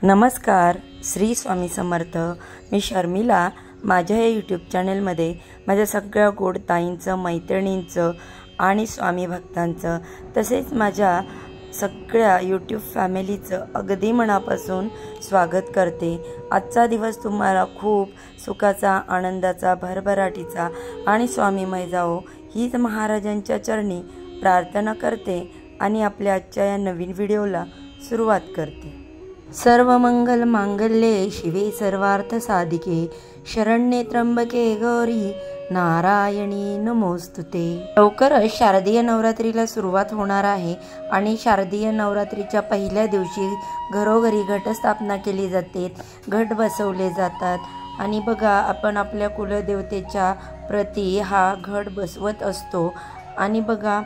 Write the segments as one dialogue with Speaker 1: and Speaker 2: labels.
Speaker 1: नमस्कार, श्री स्वामी समर्थ। मी शर्मिला माझ्या या यूट्यूब चॅनलमध्ये माझ्या सगळ्या गोड ताईंचं, मैत्रिणींचं आणि स्वामी भक्तांचं तसेच माझ्या सगळ्या यूट्यूब फॅमिलीचं अगदी मनापासून स्वागत करते। आजचा दिवस तुम्हाला खूप सुखाचा, आनंदाचा, भरभराटीचा आणि स्वामीमय जावो हीच महाराजांच्या चरणी प्रार्थना करते आणि आपल्या आजच्या या नवीन व्हिडिओला सुरुवात करते। सर्व मंगल मांगल्ये शिवे सर्वार्थ साधिके शरण्ये त्र्यंबके गौरी नारायणी नमोस्तुते। लवकरच शारदीय नवरात्रीला सुरुवात होणार आहे आणि शारदीय नवरात्रीच्या पहिल्या दिवशी घरोघरी घटस्थापना केली जाते, घट बसवले जातात आणि बघा आपण आपल्या कुलदेवतेच्या प्रती हा घट बसवत असतो आणि बघा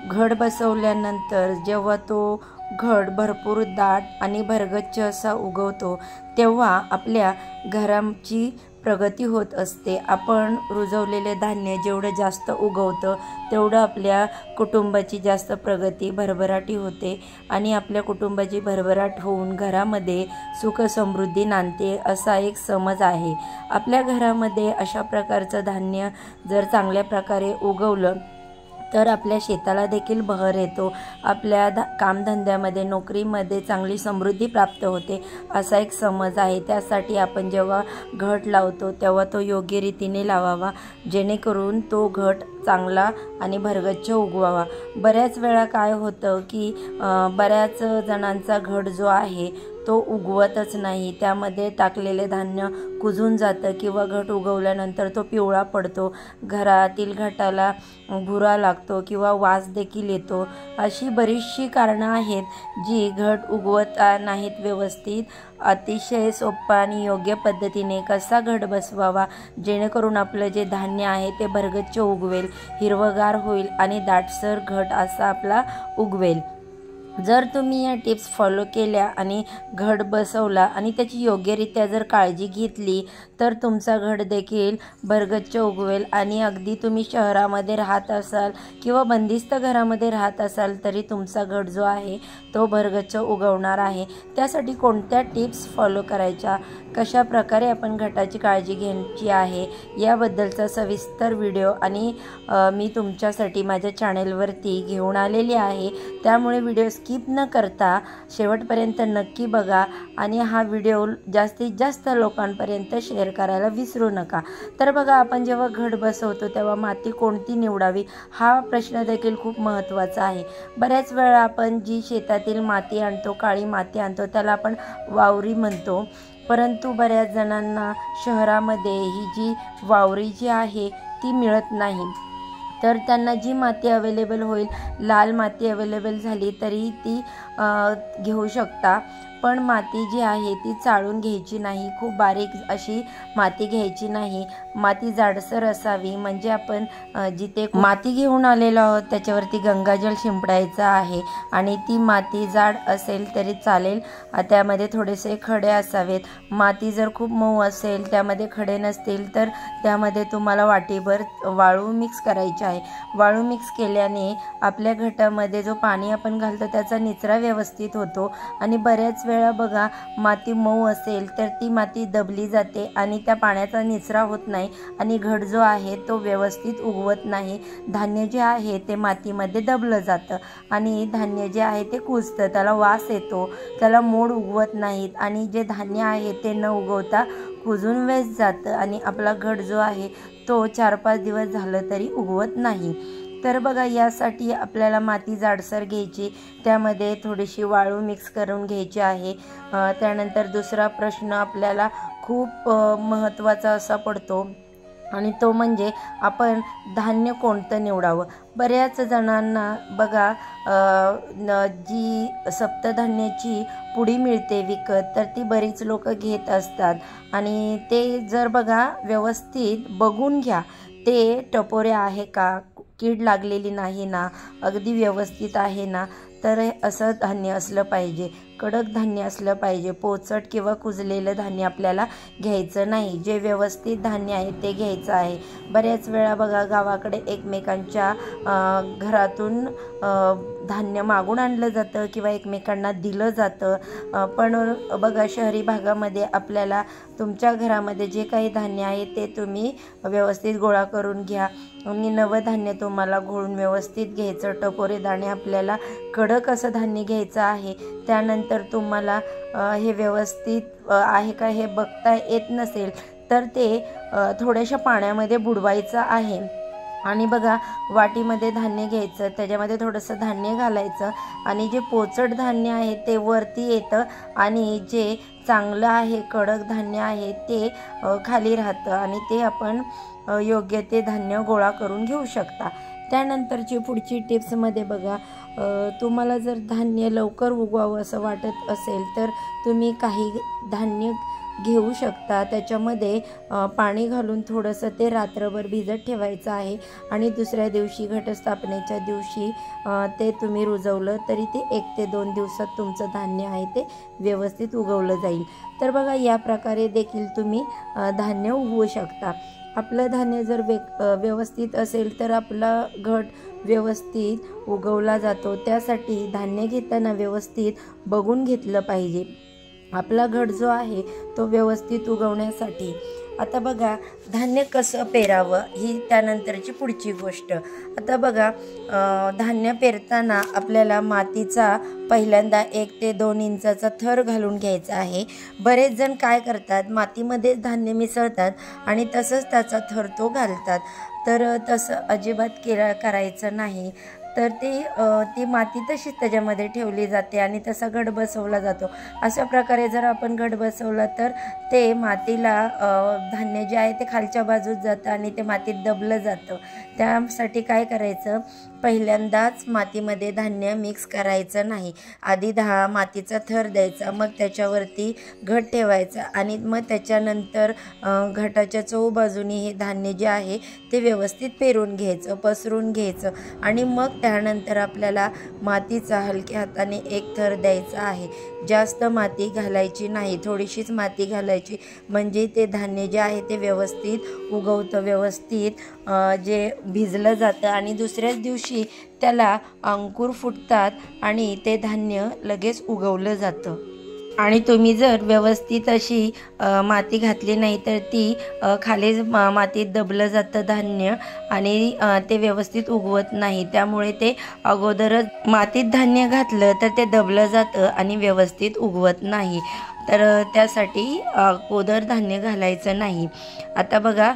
Speaker 1: घट बसवल्यानंतर जेव्हा तो घट भरपूर दाट आणि भरगच्च असा उगवतो तेव्हा आपल्या घराची प्रगती होत असते। आपण रुजवलेले धान्य जेवढं जास्त उगवतं तेवढं आपल्या कुटुंबाची जास्त प्रगती, भरभराटी होते आणि आपल्या कुटुंबाची भरभराट होऊन घरामध्ये सुख समृद्धी नांदते असा एक समज आहे। आपल्या घरामध्ये अशा प्रकारचं धान्य जर चांगल्या प्रकारे उगवलं तर आपल्या शेताला देखील बहर येतो, आपल्या कामधंद्यामध्ये, नोकरीमध्ये चांगली समृद्धी प्राप्त होते असा एक समज आहे। त्यासाठी आपण जेव्हा घट लावतो तेव्हा तो योग्य रीतीने लावावा जेणेकरून तो घट चांगला आणि भरगच्च उगवावा। बऱ्याच वेळा काय होतं की बऱ्याच जणांचा घट जो आहे तो उगवतच नाही, त्यामध्ये टाकलेले धान्य कुजून जातं किंवा घट उगवल्यानंतर तो पिवळा पडतो, घरातील घटाला भुरा लागतो किंवा वास देखील येतो। अशी बरीचशी कारणं आहेत जी घट उगवत नाहीत व्यवस्थित। अतिशय सोपा आणि योग्य पद्धतीने कसा घट बसवावा जेणेकरून आपलं जे धान्य आहे ते भरगच्च उगवेल, हिरवगार होईल आणि दाटसर घट असा आपला उगवेल। जर तुम्ही या टिप्स फॉलो केल्या आणि घट बसवला आणि त्याची योग्यरित्या जर काळजी घेतली तर तुमचा घट देखील भरगच्च उगवेल आणि अगदी तुम्ही शहरामध्ये राहत असाल किंवा बंदिस्त घरामध्ये राहत असाल तरी तुमचा घट जो आहे तो भरगच्च उगवणार आहे। त्यासाठी कोणत्या टिप्स फॉलो करायच्या, कशा प्रकारे आपण घटाची काळजी घ्यायची आहे याबद्दलचा सविस्तर व्हिडिओ आणि मी तुमच्यासाठी माझ्या चॅनेलवरती घेऊन आलेली आहे। त्यामुळे व्हिडिओ स्किप न करता शेवटपर्यंत नक्की बघा आणि हा व्हिडिओ जास्तीत जास्त लोकांपर्यंत शेअर करायला विसरू नका। तर बघा आपण जेव्हा घट बसवतो तेव्हा माती कोणती निवडावी हा प्रश्न देखील खूप महत्त्वाचा आहे। बऱ्याच वेळा आपण जी शेतातील माती आणतो, काळी माती आणतो त्याला आपण वावरी म्हणतो, परंतु बऱ्याच जणांना शहरामध्ये ही जी वावरी जी आहे ती मिळत नाही, तर त्यांना जी माती अवेलेबल होईल, लाल माती अवेलेबल झाली तरी ती घेऊ शकता, पण माती जी आहे ती चाळून घ्यायची नाही, खूप बारीक अशी माती घ्यायची नाही, माती जाडसर असावी। म्हणजे आपण जिथे माती घेऊन आलेलो आहोत त्याच्यावरती गंगाजल शिंपडायचं आहे आणि ती माती जाड असेल तरी चालेल, त्यामध्ये थोडेसे खडे असावेत। माती जर खूप मऊ असेल, त्यामध्ये खडे नसतील तर त्यामध्ये तुम्हाला वाटीभर वाळू मिक्स करायची आहे। वाळू मिक्स केल्याने आपल्या घटामध्ये जो पाणी आपण घालतो त्याचा निचरा व्यवस्थित होतो आणि बऱ्याच वेळा बघा माती मऊ असेल तर ती माती दबली जाते आणि त्या पाण्याचा निचरा होत नाही आणि घट जो आहे तो व्यवस्थित उगवत नाही। धान्य जे आहे ते मातीमध्ये दबलं जातं आणि धान्य जे आहे ते कुजतं, त्याला वास येतो, त्याला मोड उगवत नाहीत आणि जे धान्य आहे ते न उगवता कुजून वेस्ट जातं आणि आपला घट जो आहे तो 4-5 दिवस झालं तरी उगवत नाही। तर बघा यासाठी आपल्याला माती जाडसर घ्यायची, त्यामध्ये थोडीशी वाळू मिक्स करून घ्यायची आहे। त्यानंतर दुसरा प्रश्न आपल्याला खूप महत्त्वाचा असा पडतो आणि तो म्हणजे आपण धान्य कोणतं निवडावं। बऱ्याच जणांना बघा जी सप्तधान्याची पुडी मिळते विकत तर ती बरीच लोक घेत असतात आणि ते जर बघा व्यवस्थित बघून घ्या, ते टपोरे आहे का, कीड लागलेली नाही ना, अगदी व्यवस्थित आहे ना, तर असं धान्य असलं पाहिजे। कडक धान्य असलं पाहिजे, पोचट किंवा कुजलेलं धान्य आपल्याला घ्यायचं नाही, जे व्यवस्थित धान्य आहे ते घ्यायचं आहे। बऱ्याच वेळा बघा गावाकडे एकमेकांच्या घरातून धान्य मागून आणलं जातं किंवा एकमेकांना दिलं जातं, पण बघा शहरी भागामध्ये आपल्याला तुमच्या घरामध्ये जे काही धान्य आहे ते तुम्ही व्यवस्थित गोळा करून घ्या आणि नवं धान्य तुम्हाला घोळून व्यवस्थित घ्यायचं। टपोरे दाणे आपल्याला कडक असं धान्य घ्यायचं आहे। त्यानंतर तुम्हाला हे व्यवस्थित आहे का हे बघता येत नसेल तर ते थोड्याशा पाण्यामध्ये बुडवायचं आहे आणि बघा वाटीमध्ये धान्य घ्यायचं, त्याच्यामध्ये थोडंसं धान्य घालायचं आणि जे पोचट धान्य आहे ते वरती येतं आणि जे चांगलं आहे कडक धान्य आहे ते खाली राहतं आणि ते आपण योग्य ते धान्य गोळा करून घेऊ शकता। त्यानंतरची पुढची टिप्समध्ये बघा, तुम्हाला जर धान्य लवकर उगवावं असं वाटत असेल तर तुम्ही काही धान्य घेऊ शकता, त्याच्यामध्ये पाणी घालून थोडंसं ते रात्रभर भिजत ठेवायचं आहे आणि दुसऱ्या दिवशी घटस्थापनेच्या दिवशी ते तुम्ही रुजवलं तरी ते 1 ते 2 दिवसात तुमचं धान्य आहे ते व्यवस्थित उगवलं जाईल। तर बघा या प्रकारे देखील तुम्ही धान्य उगवू शकता। आपलं धान्य जर व्यवस्थित असेल तर आपला घट व्यवस्थित उगवला जातो। त्यासाठी धान्य घेताना व्यवस्थित बघून घेतलं पाहिजे आपला घट जो आहे तो व्यवस्थित उगवण्यासाठी। आता बघा धान्य कसं पेरावं ही त्यानंतरची पुढची गोष्ट। आता बघा धान्य पेरताना आपल्याला मातीचा पहिल्यांदा 1 ते 2 इंचाचा थर घालून घ्यायचा आहे। बरेच जण काय करतात, मातीमध्ये धान्य मिसळतात आणि तसंच त्याचा थर तो घालतात, तर तसं अजिबात करायचं नाही। तर ती माती तशीच त्याच्यामध्ये ठेवली जाते आणि तसा घट बसवला जातो। अशा प्रकारे जर आपण घट बसवला तर ते मातीला धान्य जे आहे ते खालच्या बाजूस जातं आणि ते मातीत दबलं जातं। त्यासाठी काय करायचं, पहिल्यांदाच मातीमध्ये धान्य मिक्स करायचं नाही, आधी मातीचा थर द्यायचा, मग त्याच्यावरती घट ठेवायचा आणि मग त्याच्यानंतर घटाच्या चहूबाजूनी हे धान्य जे आहे ते व्यवस्थित पेरून घ्यायचं, पसरून घ्यायचं आणि मग त्यानंतर आपल्याला मातीचा हलक्या हाताने 1 थर द्यायचा आहे। जास्त माती घालायची नाही, थोडीशीच माती घालायची, म्हणजे ते धान्य जे आहे ते व्यवस्थित उगवतं, व्यवस्थित जे भिजलं जातं आणि दुसऱ्याच दिवशी त्याला अंकुर फुटतात आणि ते धान्य लगेच उगवलं जातं। आणि तुम्ही जर व्यवस्थित अशी माती घातली नाही तर ती खाली मातीत दबलं जातं धान्य आणि ते व्यवस्थित उगवत नाही, त्यामुळे ते अगोदरच मातीत धान्य घातलं तर ते दबलं जातं आणि व्यवस्थित उगवत नाही, तर त्यासाठी अगोदर धान्य घालायचं नाही। आता बघा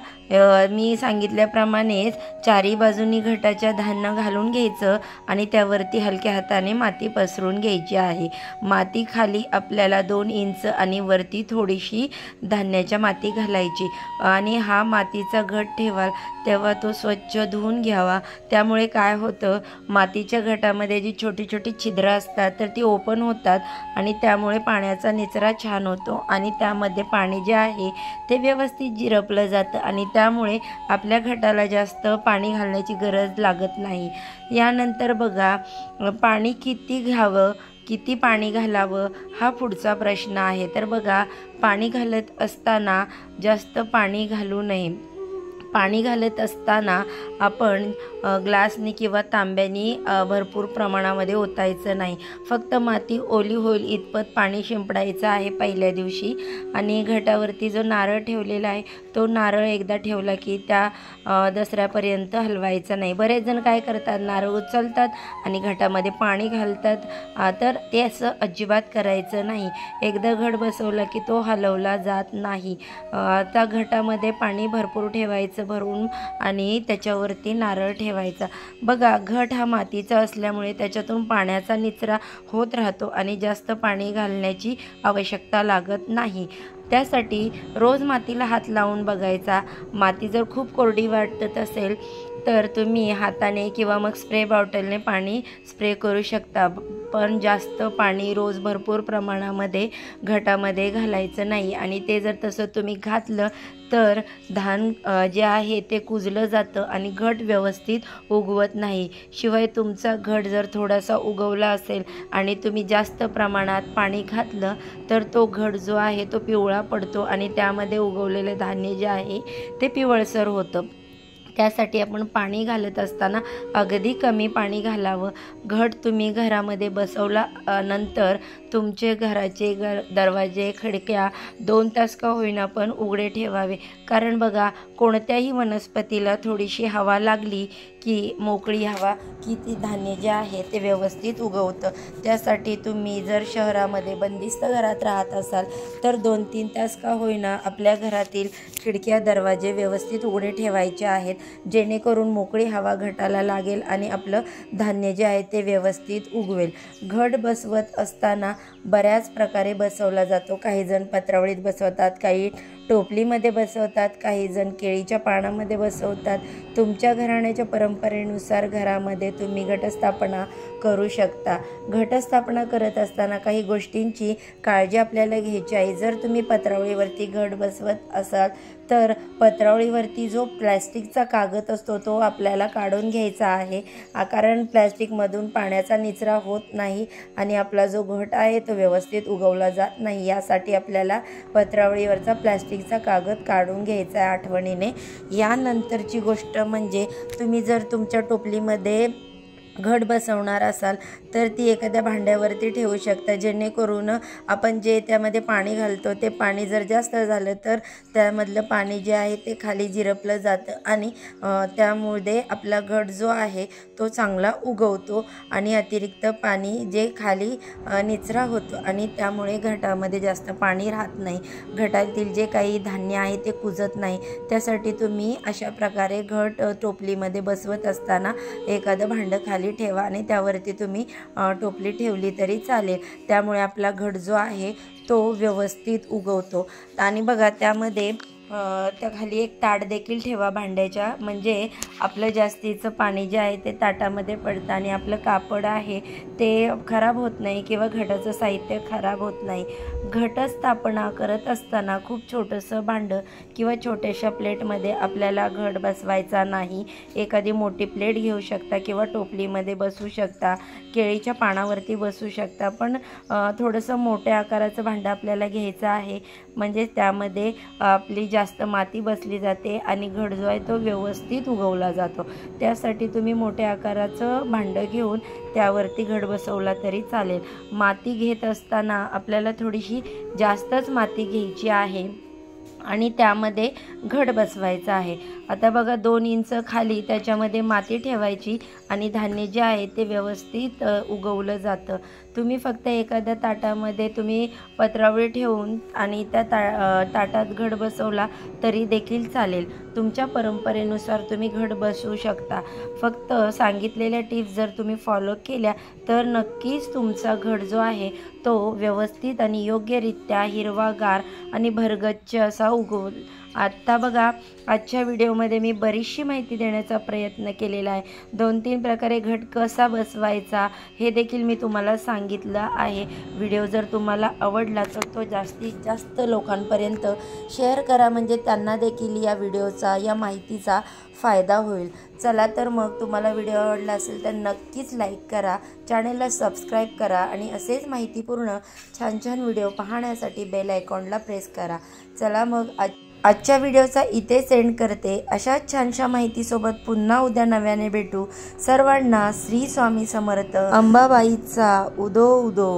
Speaker 1: मी सांगितल्याप्रमाणेच चारी बाजूनी घटाच्या धान्य घालून घ्यायचं आणि त्यावरती हलक्या हाताने माती पसरून घ्यायची आहे। माती खाली आपल्याला 2 इंच आणि वरती थोडीशी धान्याच्या माती घालायची आणि हा मातीचा घट ठेवाल तेव्हा तो स्वच्छ धुवून घ्यावा। त्यामुळे काय होतं, मातीच्या घटामध्ये जी छोटी छोटी छिद्र असतात तर ती ओपन होतात आणि त्यामुळे पाण्याचा निचरा छान होतो आणि त्यामध्ये पाणी जे आहे ते व्यवस्थित जिरपलं जातं आणि त्यामुळे आपल्या घटाला जास्त पाणी घालण्याची गरज लागत नाही। यानंतर बघा पाणी किती घ्यावं, किती पाणी घालावं हा पुढचा प्रश्न आहे। तर बघा पाणी घालत असताना जास्त पाणी घालू नये। पाणी घालत असताना आपण ग्लासनी किंवा तांब्यानी भरपूर प्रमाणामध्ये ओतायचं नाही, फक्त माती ओली होईल इतपत पाणी शिंपडायचं आहे पहिल्या दिवशी। आणि घटावरती जो नारळ ठेवलेला आहे तो नारळ एकदा ठेवला की त्या दसऱ्यापर्यंत हलवायचा नाही। बरेच जण काय करतात, नारळ उचलतात आणि घटामध्ये पाणी घालतात, तर ते असं अजिबात करायचं नाही। एकदा घट बसवला की तो हलवला जात नाही। त्या घटामध्ये पाणी भरपूर ठेवायचं भरून आणि त्याच्यावरती नारळ ठेवायचा। बघा घट हा मातीचा असल्यामुळे त्याच्यातून पाण्याचा निचरा होत राहतो आणि जास्त पाणी घालण्याची आवश्यकता लागत नाही। त्यासाठी रोज मातीला हात लावून बघायचा। माती जर खूप कोरडी वाटत असेल तर तुम्ही हाताने किंवा मग स्प्रे बॉटलने पाणी स्प्रे करू शकता। पण जास्त पाणी रोज भरपूर प्रमाणामध्ये घटामध्ये घालायचं नाही आणि ते जर तसं तुम्ही घातलं तर धान जे आहे ते कुजलं जातं आणि घट व्यवस्थित उगवत नाही। शिवाय तुमचा घट जर थोडासा उगवला असेल आणि तुम्ही जास्त प्रमाणात पाणी घातलं तर तो घट जो आहे तो पिवळा पडतो आणि त्यामध्ये उगवलेले धान्य जे आहे ते पिवळसर होतं। त्यासाठी आपण पाणी घालत असताना अगदी कमी पाणी घालावं। घट तुम्ही घरामध्ये बसवला नंतर तुमचे घराचे दरवाजे खिडक्या 2 तास का होईना पण उघडे ठेवावे, कारण बघा कोणत्याही वनस्पतीला थोडीशी हवा लागली की मोकळी हवा की ती धान्य जे आहे ते व्यवस्थित उगवतं। त्यासाठी तुम्ही जर शहरामध्ये बंदिस्त घरात राहत असाल तर 2-3 तास का होईना आपल्या घरातील खिडक्या दरवाजे व्यवस्थित उघडे ठेवायचे आहेत, जेणेकरून मोकळी हवा घटाला लागेल आणि आपलं धान्य जे आहे ते व्यवस्थित उगवेल। घट बसवत असताना बऱ्याच प्रकारे बसवला जातो। काही जण पत्रावळीत बसवतात, काही टोपलीमध्ये बसवतात, काही जण केळीच्या पानामध्ये बसवतात। तुमच्या घराण्याच्या परंपरेनुसार घरामध्ये तुम्ही घटस्थापना करू शकता। घटस्थापना करत असताना काही गोष्टींची काळजी आपल्याला घ्यायची आहे। जर तुम्ही पत्रावळीवरती घट बसवत असाल तर पत्रावळीवरती जो प्लॅस्टिकचा कागद असतो तो आपल्याला काढून घ्यायचा आहे, कारण प्लॅस्टिकमधून पाण्याचा निचरा होत नाही आणि आपला जो घट आहे तो व्यवस्थित उगवला जात नाही। यासाठी आपल्याला पत्रावळीवरचा प्लॅस्टिकचा कागद काढून घ्यायचा आहे आठवणीने। यानंतरची गोष्ट म्हणजे तुम्ही जर तुमच्या टोपलीमध्ये घट बसवणार असाल तर ती एखाद्या भांड्यावरती ठेवू शकता, जेणेकरून आपण जे त्यामध्ये पाणी घालतो ते पाणी जर जास्त झालं तर त्यामधलं पाणी जे आहे ते खाली झिरपलं जातं आणि त्यामुळे आपला घट जो आहे तो चांगला उगवतो आणि अतिरिक्त पाणी जे खाली निचरा होतो आणि त्यामुळे घटामध्ये जास्त पाणी राहत नाही, घटातील जे काही धान्य आहे ते कुजत नाही। त्यासाठी तुम्ही अशा प्रकारे घट टोपलीमध्ये बसवत असताना एखादं भांडं खाली ठेवा आणि त्यावरती तुम्ही टोपली ठेवली तरी चालेल। त्यामुळे आपला घट जो आहे तो व्यवस्थित उगवतो। आणि बघा त्यामध्ये त्या खाली एक ताट देखील ठेवा भांड्याच्या, म्हणजे आपलं जास्तीचं पाणी जे आहे ते ताटामध्ये पडतं आणि आपलं कापड आहे ते खराब होत नाही किंवा घटाचं साहित्य खराब होत नाही। घटस्थापना करत असताना खूप छोटंसं भांडं किंवा छोट्याशा प्लेटमध्ये आपल्याला घट बसवायचा नाही। एखादी मोठी प्लेट घेऊ शकता किंवा टोपलीमध्ये बसू शकता, केळीच्या पानावरती बसू शकता, पण थोडंसं मोठ्या आकाराचं भांडं आपल्याला घ्यायचं आहे, म्हणजे त्यामध्ये आपली जास्त माती बसली जाते आणि घट जो आहे तो व्यवस्थित उगवला जातो। त्यासाठी तुम्ही मोठ्या आकाराचं भांडं घेऊन त्यावरती घट बसवला तरी चालेल। माती घेत असताना आपल्याला थोडीशी जास्तच माती घ्यायची आहे आणि त्यामध्ये घट बसवायचा आहे। आता बघा 2 इंच खाली त्याच्यामध्ये माती ठेवायची आणि धान्य जे आहे ते व्यवस्थित उगवलं जातं। तुम्ही फक्त एखाद्या ताटामध्ये तुम्ही पत्रावळी ठेवून आणि त्या ताटात घट बसवला तरी देखील चालेल। तुमच्या परंपरेनुसार तुम्ही घट बसवू शकता। फक्त सांगितलेल्या टिप्स जर तुम्ही फॉलो केल्या तर नक्कीच तुमचा घट जो आहे तो व्यवस्थित आणि योग्यरित्या हिरवागार आणि भरगच्च असा उगवल। आत्ता बघा आजच्या व्हिडिओमध्ये मी बरीचशी माहिती देण्याचा प्रयत्न केलेला आहे। 2-3 प्रकारे घट कसा बसवायचा हे देखील मी तुम्हाला सांगितलं आहे। व्हिडिओ जर तुम्हाला आवडला तर तो जास्तीत जास्त लोकांपर्यंत शेअर करा, म्हणजे त्यांना देखील या व्हिडिओचा या माहितीचा फायदा होईल। चला तर मग तुम्हाला व्हिडिओ आवडला असेल तर नक्कीच लाईक करा, चॅनलला सबस्क्राईब करा आणि असेच माहितीपूर्ण छान छान व्हिडिओ पाहण्यासाठी बेल आयकॉनला प्रेस करा। चला मग आजच्या व्हिडिओचा इथे सेंड करते। अशाच छानशा माहितीसोबत पुन्हा उद्या नव्याने भेटू। सर्वांना श्री स्वामी समर्थ। अंबाबाईचा उदो उदो।